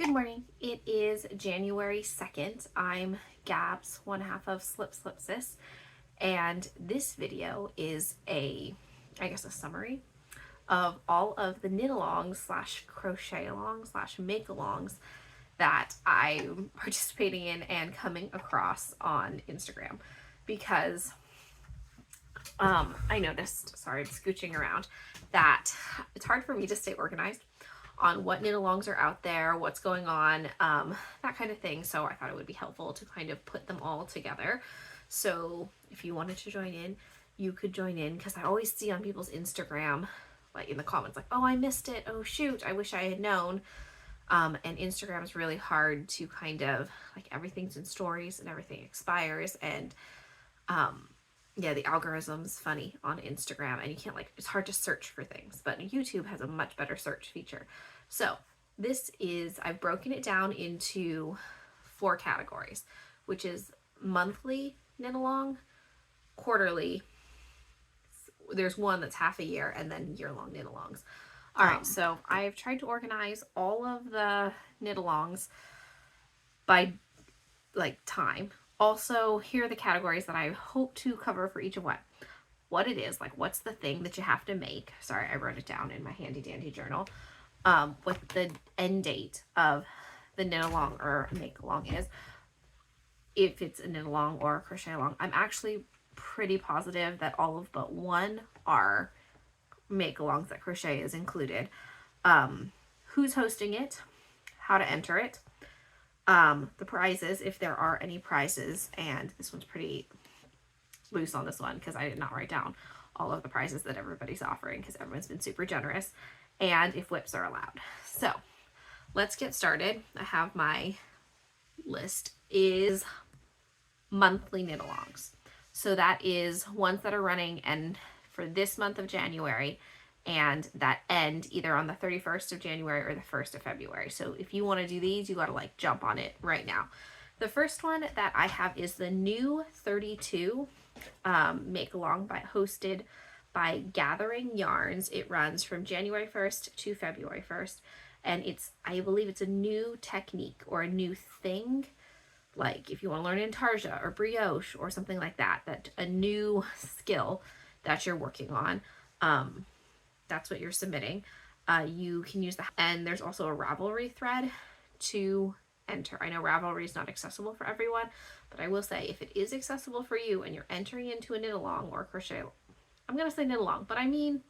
Good morning. It is January 2nd. I'm Gabs, one half of Slip Slip Sis, and this video is a summary of all of the knit alongs slash crochet alongs slash make alongs that I'm participating in and coming across on Instagram because I noticed, sorry, I'm scooching around, that it's hard for me to stay organized on what knit alongs are out there, what's going on, that kind of thing. So I thought it would be helpful to kind of put them all together. So if you wanted to join in, you could join in, because I always see on people's Instagram, like in the comments, like, oh, I missed it. Oh, shoot, I wish I had known. And Instagram is really hard to kind of, like, everything's in stories and everything expires. And yeah, the algorithm's funny on Instagram, and you can't, like, it's hard to search for things, but YouTube has a much better search feature. So this is, I've broken it down into 4 categories, which is monthly knit along, quarterly, there's one that's half a year, and then year-long knit alongs. All right, so I've tried to organize all of the knit alongs by, like, time. Also, here are the categories that I hope to cover for each of what it is, like what's the thing that you have to make. Sorry, I wrote it down in my handy dandy journal. What the end date of the knit along or make along is, if it's a knit along or a crochet along. I'm actually pretty positive that all of but one are make alongs that crochet is included. Who's hosting it, how to enter it, the prizes, if there are any prizes, and this one's pretty loose on this one because I did not write down all of the prizes that everybody's offering because everyone's been super generous, and if whips are allowed. So let's get started. I have my list is monthly knit alongs. So that is ones that are running and for this month of January, and that end either on the 31st of January or the 1st of February. So if you want to do these, you got to, like, jump on it right now. The first one that I have is the new 32 make along hosted by Gathering Yarns. It runs from January 1st to February 1st, and I believe it's a new technique or a new thing. Like if you want to learn intarsia or brioche or something like that, a new skill that you're working on, that's what you're submitting. You can use and there's also a Ravelry thread to enter. I know Ravelry is not accessible for everyone, but I will say if it is accessible for you and you're entering into a knit along or a crochet, I'm going to say knit along, but I mean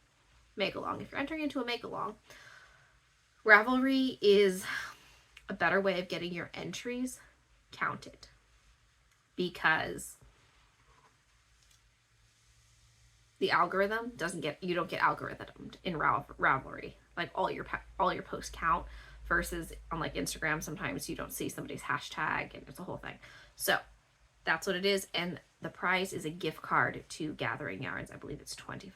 make along. If you're entering into a make along, Ravelry is a better way of getting your entries counted, because the algorithm you don't get algorithmed in Ravelry. Like all your posts count, versus on, like, Instagram, sometimes you don't see somebody's hashtag and it's a whole thing. So that's what it is. And the prize is a gift card to Gathering Yarns. I believe it's $25.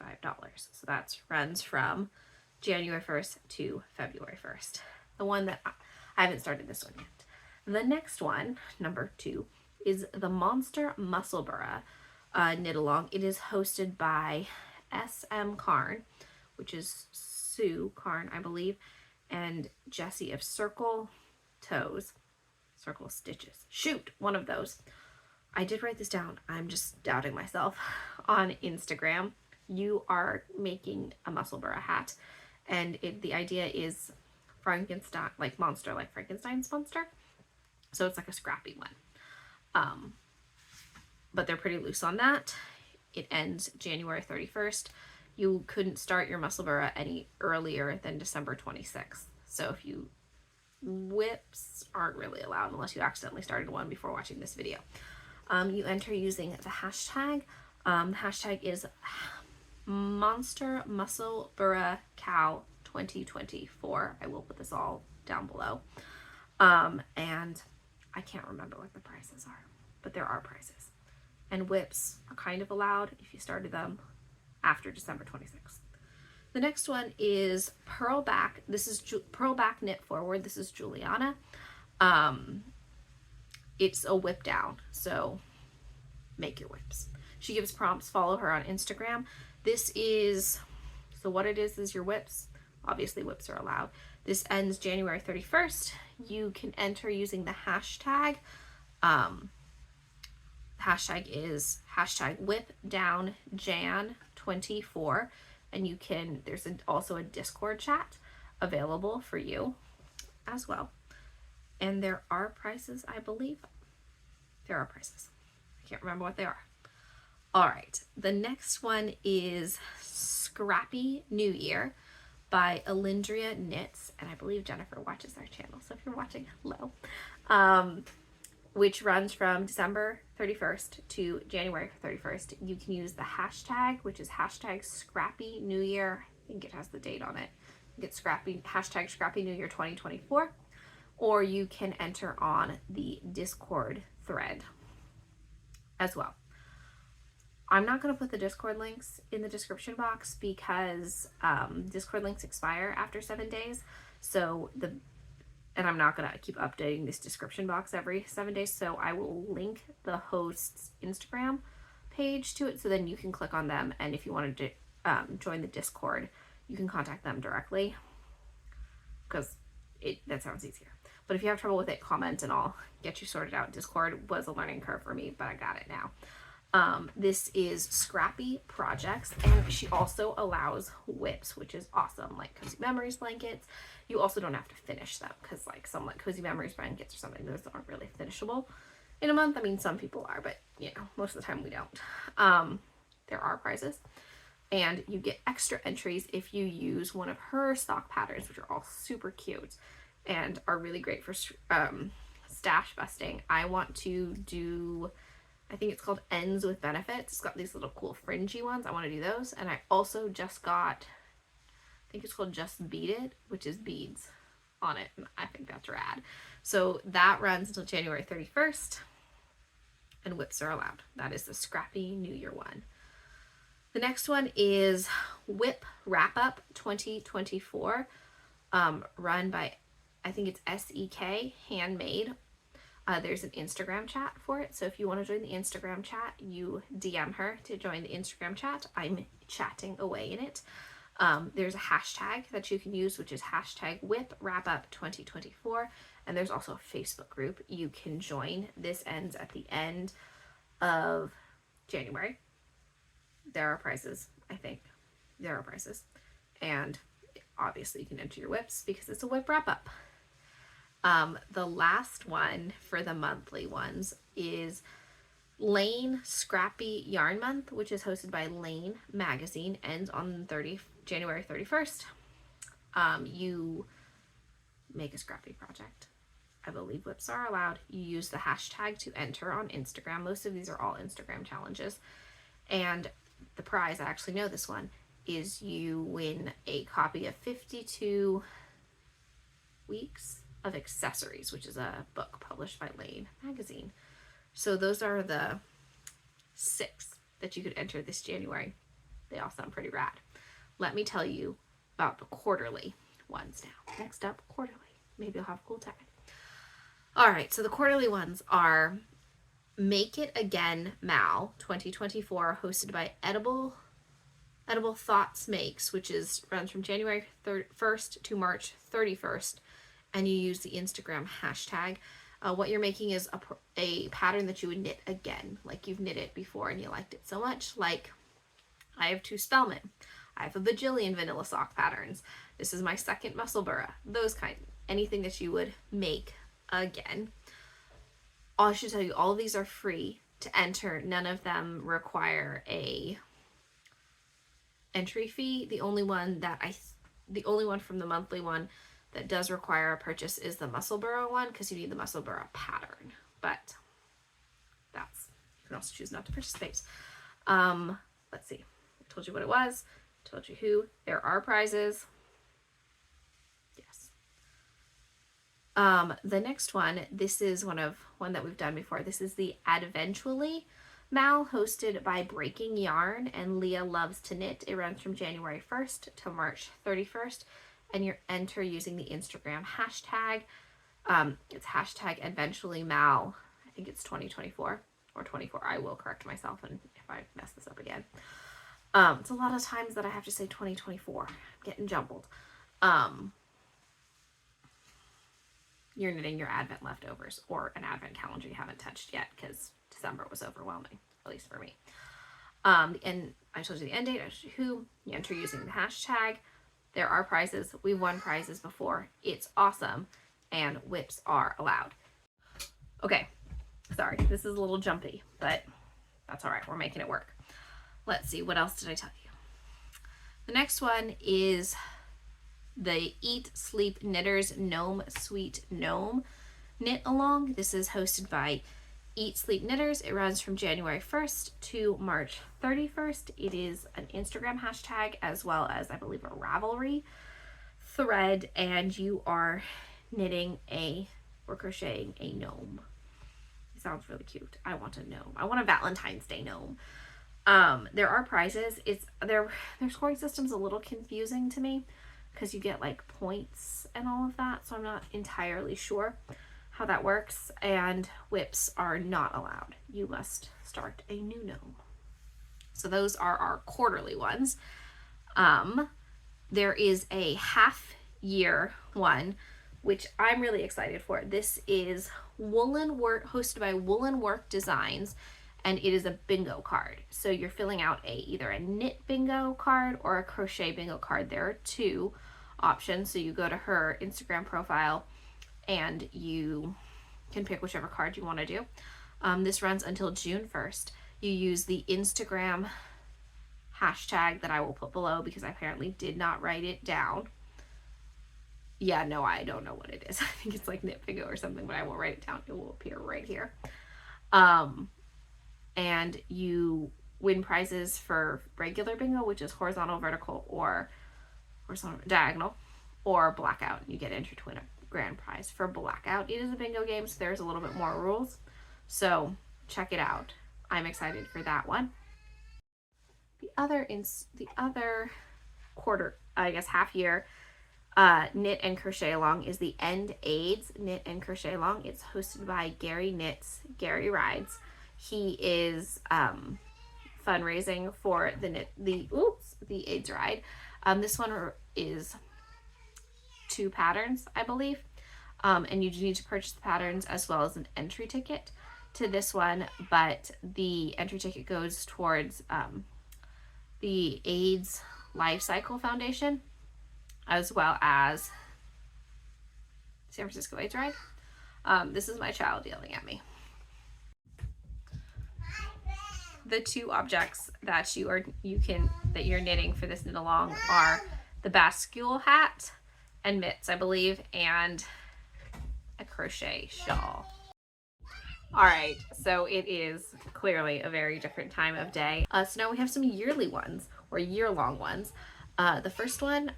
So that runs from January 1st to February 1st. The one that I haven't started this one yet. The next one, number 2, is the Monster Musselburgh knit along. It is hosted by SM Karn, which is Sue Karn, I believe, and Jessie of Circle Stitches. Shoot, one of those. I did write this down. I'm just doubting myself. On Instagram, you are making a Musselburgh hat, and the idea is Frankenstein, like monster, like Frankenstein's monster. So it's like a scrappy one. But they're pretty loose on that. It ends January 31st. You couldn't start your Musselburgh any earlier than December 26th. So if whips aren't really allowed unless you accidentally started one before watching this video. You enter using the hashtag. The hashtag is Monster Musselburgh Cow 2024. I will put this all down below. And I can't remember what the prices are, but there are prices. And whips are kind of allowed if you started them after December 26th. The next one is Purlback. This is Purlback Knit Forward. This is Juliana. It's a whip down, so make your whips. She gives prompts. Follow her on Instagram. So what it is your whips. Obviously whips are allowed. This ends January 31st. You can enter using the hashtag. Hashtag is hashtag WhipDownJan24, and you can, there's also a Discord chat available for you as well. And there are prices, I believe. There are prices. I can't remember what they are. All right, the next one is Scrappy New Year by Alindria Knits, and I believe Jennifer watches our channel, so if you're watching, hello. Which runs from December 31st to January 31st. You can use the hashtag, which is hashtag Scrappy New Year. I think it has the date on it. Get Scrappy, hashtag Scrappy New Year 2024. Or you can enter on the Discord thread as well. I'm not going to put the Discord links in the description box because Discord links expire after 7 days. And I'm not going to keep updating this description box every 7 days. So I will link the host's Instagram page to it. So then you can click on them. And if you wanted to join the Discord, you can contact them directly. Because that sounds easier. But if you have trouble with it, comment and I'll get you sorted out. Discord was a learning curve for me, but I got it now. This is Scrappy Projects, and she also allows whips, which is awesome, like Cozy Memories blankets. You also don't have to finish them, because like some like Cozy Memories blankets or something, those aren't really finishable in a month. I mean, some people are, but you know, most of the time we don't. There are prizes, and you get extra entries if you use one of her stock patterns, which are all super cute and are really great for stash busting. I want to do, I think it's called Ends with Benefits. It's got these little cool fringy ones. I want to do those. And I also just got, I think it's called Just Beat It, which is beads on it. And I think that's rad. So that runs until January 31st. And whips are allowed. That is the Scrappy New Year one. The next one is Whip Wrap Up 2024, run by, I think it's SEK Handmade. There's an Instagram chat for it. So if you want to join the Instagram chat, you DM her to join the Instagram chat. I'm chatting away in it. There's a hashtag that you can use, which is hashtag Whip Wrap Up 2024. And there's also a Facebook group you can join. This ends at the end of January. There are prizes, I think. There are prizes. And obviously you can enter your whips because it's a whip wrap up. The last one for the monthly ones is Lane Scrappy Yarn Month, which is hosted by Lane Magazine, ends on January 31st. You make a scrappy project. I believe whips are allowed. You use the hashtag to enter on Instagram. Most of these are all Instagram challenges. And the prize, I actually know this one, is you win a copy of 52 Weeks of Accessories, which is a book published by Lane Magazine. So those are the 6 that you could enter this January. They all sound pretty rad. Let me tell you about the quarterly ones now. Next up, quarterly. Maybe I'll have a cool tag. All right, so the quarterly ones are Make It Again Mal 2024, hosted by Edible Thoughts Makes, which runs from January 1st to March 31st. And you use the Instagram hashtag. What you're making is a pattern that you would knit again, like you've knit it before and you liked it so much. Like I have 2 Spellman. I have a bajillion vanilla sock patterns. This is my second Musselburgh. Those kind, anything that you would make again. I should tell you, all of these are free to enter. None of them require a entry fee. The only one from the monthly one that does require a purchase is the Musselburgh one, because you need the Musselburgh pattern. But you can also choose not to participate. Let's see. I told you what it was. I told you who. There are prizes. Yes. The next one, this is one that we've done before. This is the Adventually Mal, hosted by Breaking Yarn and Leah Loves to Knit. It runs from January 1st to March 31st. And you enter using the Instagram hashtag. It's hashtag Adventually Mal. I think it's 2024 or 24. I will correct myself and if I mess this up again. It's a lot of times that I have to say 2024. I'm getting jumbled. you're knitting your Advent leftovers or an Advent calendar you haven't touched yet, because December was overwhelming, at least for me. And I told you the end date, I told you who, you enter using the hashtag. There are prizes. We've won prizes before. It's awesome. And whips are allowed. Okay, sorry, this is a little jumpy, but that's all right. We're making it work. Let's see, what else did I tell you? The next one is the Eat Sleep Knitters Gnome Sweet Gnome Knit Along. This is hosted by Eat Sleep Knitters. It runs from January 1st to March 31st. It is an Instagram hashtag as well as, I believe, a Ravelry thread, and you are knitting or crocheting a gnome. It sounds really cute. I want a gnome. I want a Valentine's Day gnome. There are prizes. Their scoring system's a little confusing to me because you get like points and all of that, so I'm not entirely sure how that works. And whips are not allowed. You must start a new gnome. So those are our quarterly ones. There is a half year one, which I'm really excited for. This is Woolen Work, hosted by Woolen Work Designs, and it is a bingo card. So you're filling out either a knit bingo card or a crochet bingo card. There are two options. So you go to her Instagram profile and you can pick whichever card you want to do. This runs until June 1st. You use the Instagram hashtag that I will put below because I apparently did not write it down. Yeah, no, I don't know what it is. I think it's like knit bingo or something, but I won't write it down. It will appear right here. And you win prizes for regular bingo, which is horizontal, vertical, or horizontal, diagonal, or blackout. You get entered to win a grand prize. For blackout, it is a bingo game, so there's a little bit more rules. So check it out. I'm excited for that one. The other quarter, I guess half year, knit and crochet along is the End AIDS Knit and Crochet Along. It's hosted by Gary Knits, Gary Rides. He is fundraising for the AIDS ride. This one is 2 patterns, I believe, and you need to purchase the patterns as well as an entry ticket to this one, but the entry ticket goes towards the AIDS Life Cycle Foundation as well as San Francisco AIDS Ride. This is my child yelling at me. The 2 objects that you're knitting for this knit along are the bascule hat and mitts, I believe, and a crochet shawl. All right, so it is clearly a very different time of day. So now we have some yearly ones or year-long ones. The first one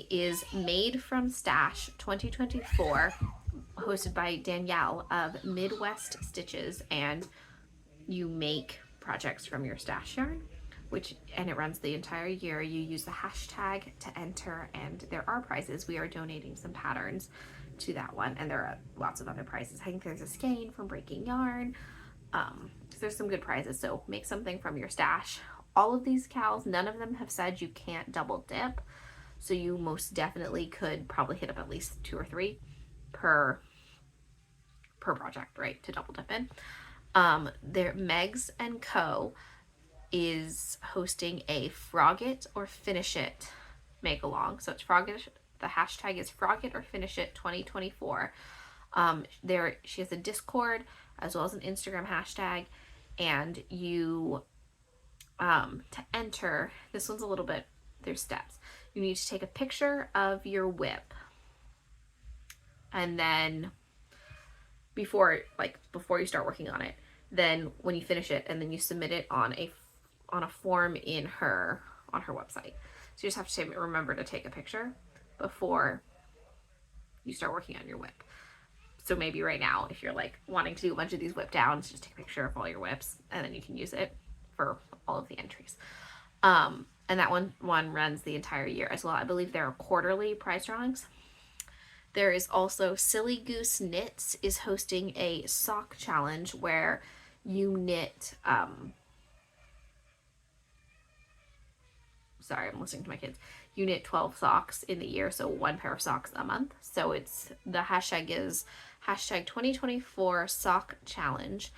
is Made from Stash 2024, hosted by Danielle of Midwest Stitches, and you make projects from your stash yarn, and it runs the entire year. You use the hashtag to enter, and there are prizes. We are donating some patterns to that one, and there are lots of other prizes. I think there's a skein from Breaking Yarn. So there's some good prizes, so make something from your stash. All of these cows, none of them have said you can't double dip, so you most definitely could probably hit up at least 2 or 3 per project, right, to double dip in. Megs & Co. is hosting a Frog It or Finish It make along. So it's Frog It. The hashtag is Frog It or Finish It 2024. She has a Discord as well as an Instagram hashtag, and you to enter, this one's a little bit, there's steps. You need to take a picture of your whip, and then before you start working on it, then when you finish it, and then you submit it on a form on her website. So you just have to remember to take a picture before you start working on your whip. So maybe right now, if you're like wanting to do a bunch of these whip downs, just take a picture of all your whips, and then you can use it for all of the entries. And that one runs the entire year as well. I believe there are quarterly prize drawings. There is also Silly Goose Knits is hosting a sock challenge where you knit, sorry, I'm listening to my kids. you knit 12 socks in the year, so 1 pair of socks a month. So it's, the hashtag is hashtag 2024 sock challenge.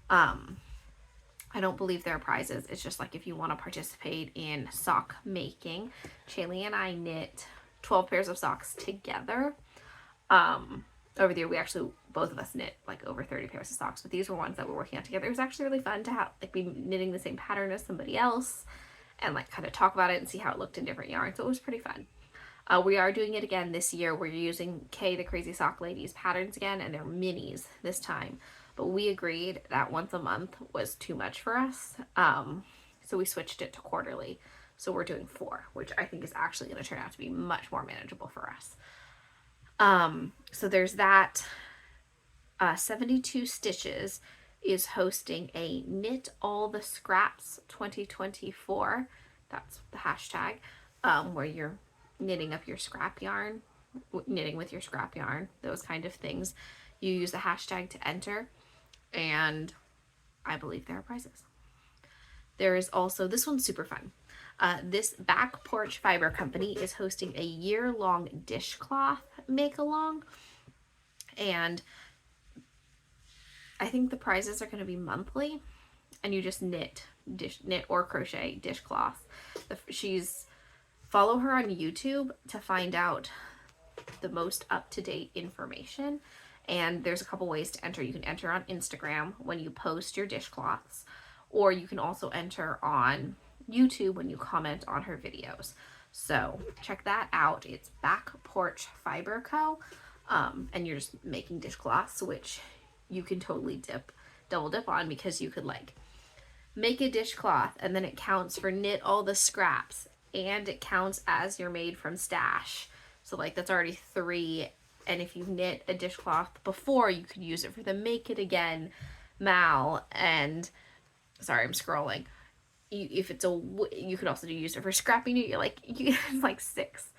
I don't believe there are prizes. It's just like if you want to participate in sock making. Shaylee and I knit 12 pairs of socks together. Over the year, we actually, both of us knit like over 30 pairs of socks, but these were ones that we're working on together. It was actually really fun to have, like, be knitting the same pattern as somebody else and like kind of talk about it and see how it looked in different yarns. So it was pretty fun. We are doing it again this year. We're using Kay the Crazy Sock Lady's patterns again, and they're minis this time. But we agreed that once a month was too much for us. So we switched it to quarterly. So we're doing 4, which I think is actually going to turn out to be much more manageable for us. So there's that. 72 Stitches is hosting a Knit All the Scraps 2024. That's the hashtag, where you're knitting up your scrap yarn, knitting with your scrap yarn, those kind of things. You use the hashtag to enter, and I believe there are prizes. There is also, this one's super fun. This Back Porch Fiber Company is hosting a year-long dishcloth make-along, and I think the prizes are going to be monthly, and you just knit or crochet dishcloth. Follow her on YouTube to find out the most up-to-date information. And there's a couple ways to enter. You can enter on Instagram when you post your dishcloths, or you can also enter on YouTube when you comment on her videos. So check that out. It's Back Porch Fiber Co. And you're just making dishcloths, which you can totally double dip on, because you could like make a dishcloth and then it counts for knit all the scraps, and it counts as your made from stash. So like that's already 3. And if you knit a dishcloth before, you could use it for the make it again mal. And sorry, I'm scrolling. You could also use it for scrapping. It's like 6.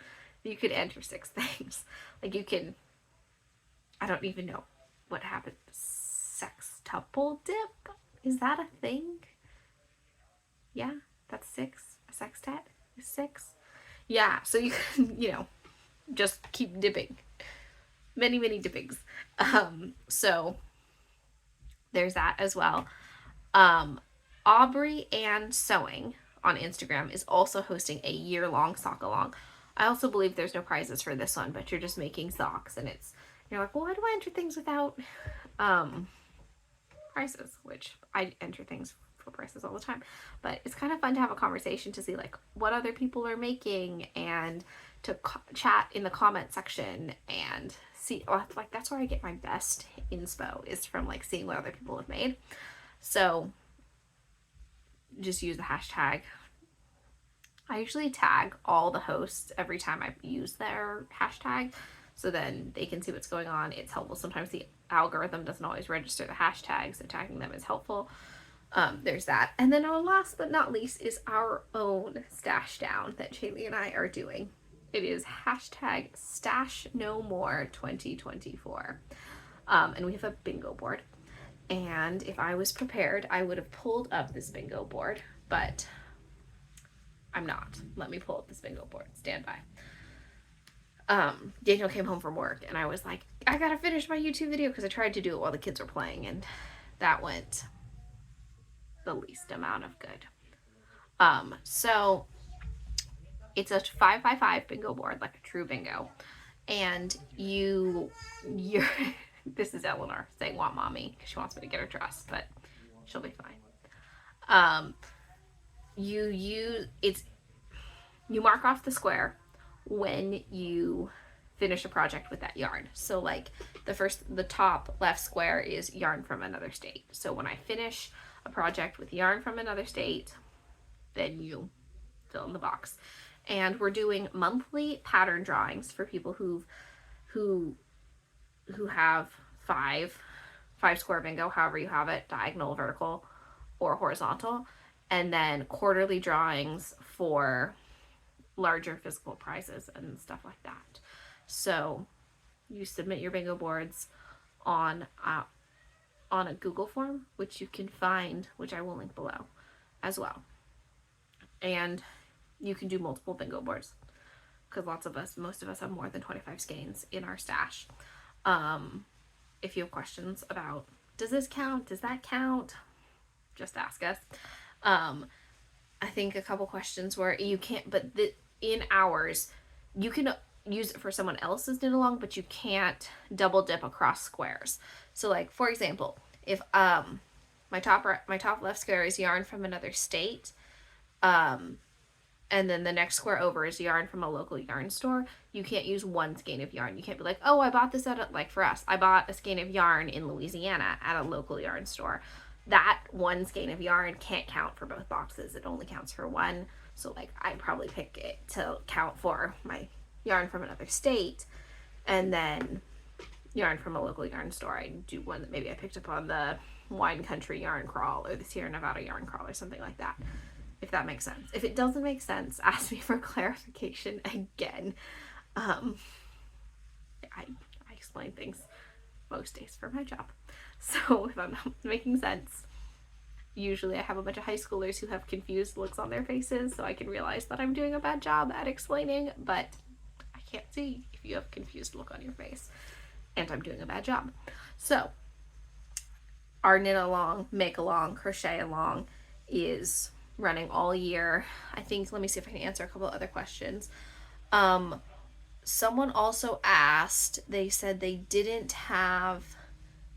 You could enter 6 things. Like you can, I don't even know what happened. Sextuple dip? Is that a thing? Yeah, that's 6. A sextet is 6. Yeah, so you can, just keep dipping. Many, many dippings. So there's that as well. Aubrey Ann Sewing on Instagram is also hosting a year-long sock along. I also believe there's no prizes for this one, but you're just making socks, and you're like, well, why do I enter things without prices? Which I enter things for prices all the time, but it's kind of fun to have a conversation to see like what other people are making, and to chat in the comment section and see, like that's where I get my best inspo, is from like seeing what other people have made. So just use the hashtag. I usually tag all the hosts every time I use their hashtag, so then they can see what's going on. It's helpful. Sometimes the algorithm doesn't always register the hashtags, so tagging them is helpful. There's that. And then our last but not least is our own stash down that Shaylee and I are doing. It is hashtag stash no more 2024. And we have a bingo board. And if I was prepared, I would have pulled up this bingo board, but I'm not. Let me pull up this bingo board. Stand by. Daniel came home from work, and I was like, I gotta finish my YouTube video, because I tried to do it while the kids were playing, and that went the least amount of good. So it's a 5x5 bingo board, like a true bingo, and you're this is Eleanor saying want mommy, because she wants me to get her dressed, but she'll be fine. You mark off the square when you finish a project with that yarn. So like the top left square is yarn from another state. So when I finish a project with yarn from another state, then you fill in the box. And we're doing monthly pattern drawings for people who have 5 square bingo, however you have it, diagonal, vertical, or horizontal, and then quarterly drawings for larger physical prizes and stuff like that. So you submit your bingo boards on a Google form, which you can find, which I will link below as well. And you can do multiple bingo boards. because most of us have more than 25 skeins in our stash. If you have questions about, does this count? Does that count? Just ask us. I think a couple questions were, you can't, but in ours, you can use it for someone else's knit along, but you can't double dip across squares. So like, for example, if my top left square is yarn from another state, and then the next square over is yarn from a local yarn store, you can't use one skein of yarn. You can't be like, oh, I bought this like for us, I bought a skein of yarn in Louisiana at a local yarn store. That one skein of yarn can't count for both boxes. It only counts for one. So like, I'd probably pick it to count for my yarn from another state, and then yarn from a local yarn store, I do one that maybe I picked up on the Wine Country Yarn Crawl or the Sierra Nevada Yarn Crawl or something like that. If that makes sense. If it doesn't make sense, ask me for clarification again. I explain things most days for my job. So if I'm not making sense, usually I have a bunch of high schoolers who have confused looks on their faces, so I can realize that I'm doing a bad job at explaining, but I can't see if you have a confused look on your face and I'm doing a bad job. So our knit along, make along, crochet along is running all year. I think, let me see if I can answer a couple other questions. Someone also asked, they said they didn't have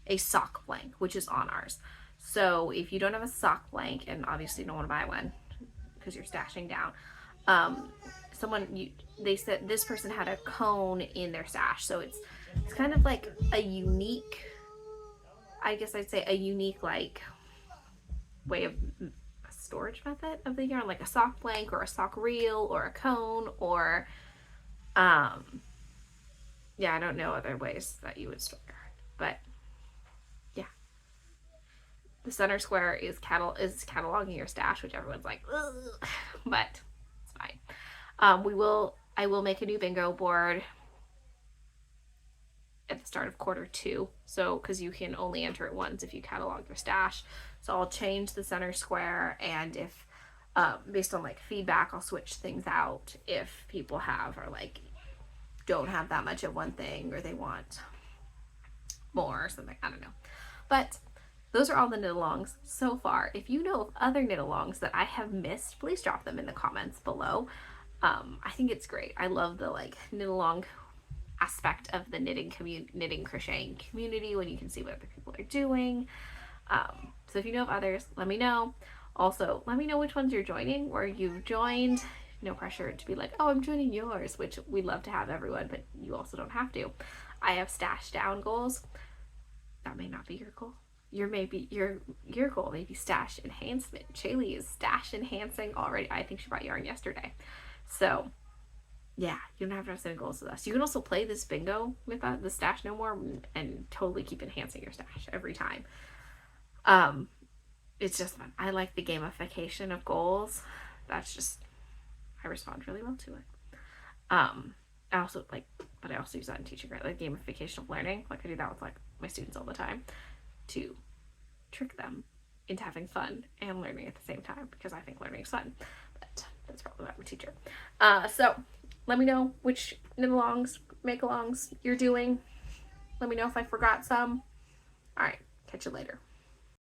a sock blank, which is on ours. So if you don't have a sock blank, and obviously you don't want to buy one because you're stashing down, they said this person had a cone in their stash. So it's kind of like a unique, I guess I'd say a unique like way of storage method of the yarn, like a sock blank or a sock reel or a cone, or yeah, I don't know other ways that you would store yarn, but yeah, the center square is cataloging your stash, which everyone's like, ugh, but it's fine. I will make a new bingo board at the start of Q2, so because you can only enter it once if you catalog your stash. So I'll change the center square, and if based on like feedback, I'll switch things out if people have or like don't have that much of one thing, or they want more or something. I don't know, but those are all the knit alongs so far. If you know of other knit alongs that I have missed, please drop them in the comments below. I think it's great. I love the like knit along aspect of the knitting crocheting community when you can see what other people are doing. So if you know of others, let me know. Also, let me know which ones you're joining, or you've joined. No pressure to be like, oh, I'm joining yours, which we'd love to have everyone, but you also don't have to. I have stash down goals. That may not be your goal. Your goal may be stash enhancement. Shaylee is stash enhancing already. I think she bought yarn yesterday. So yeah, you don't have to have setting goals with us. You can also play this bingo with us, the Stash No More, and totally keep enhancing your stash every time. It's just fun. I like the gamification of goals. That's just, I respond really well to it. I also use that in teaching, right? Like gamification of learning. Like I do that with like my students all the time to trick them into having fun and learning at the same time, because I think learning is fun. But that's probably why I'm a teacher. So let me know which knit alongs, make alongs you're doing. Let me know if I forgot some. All right, catch you later.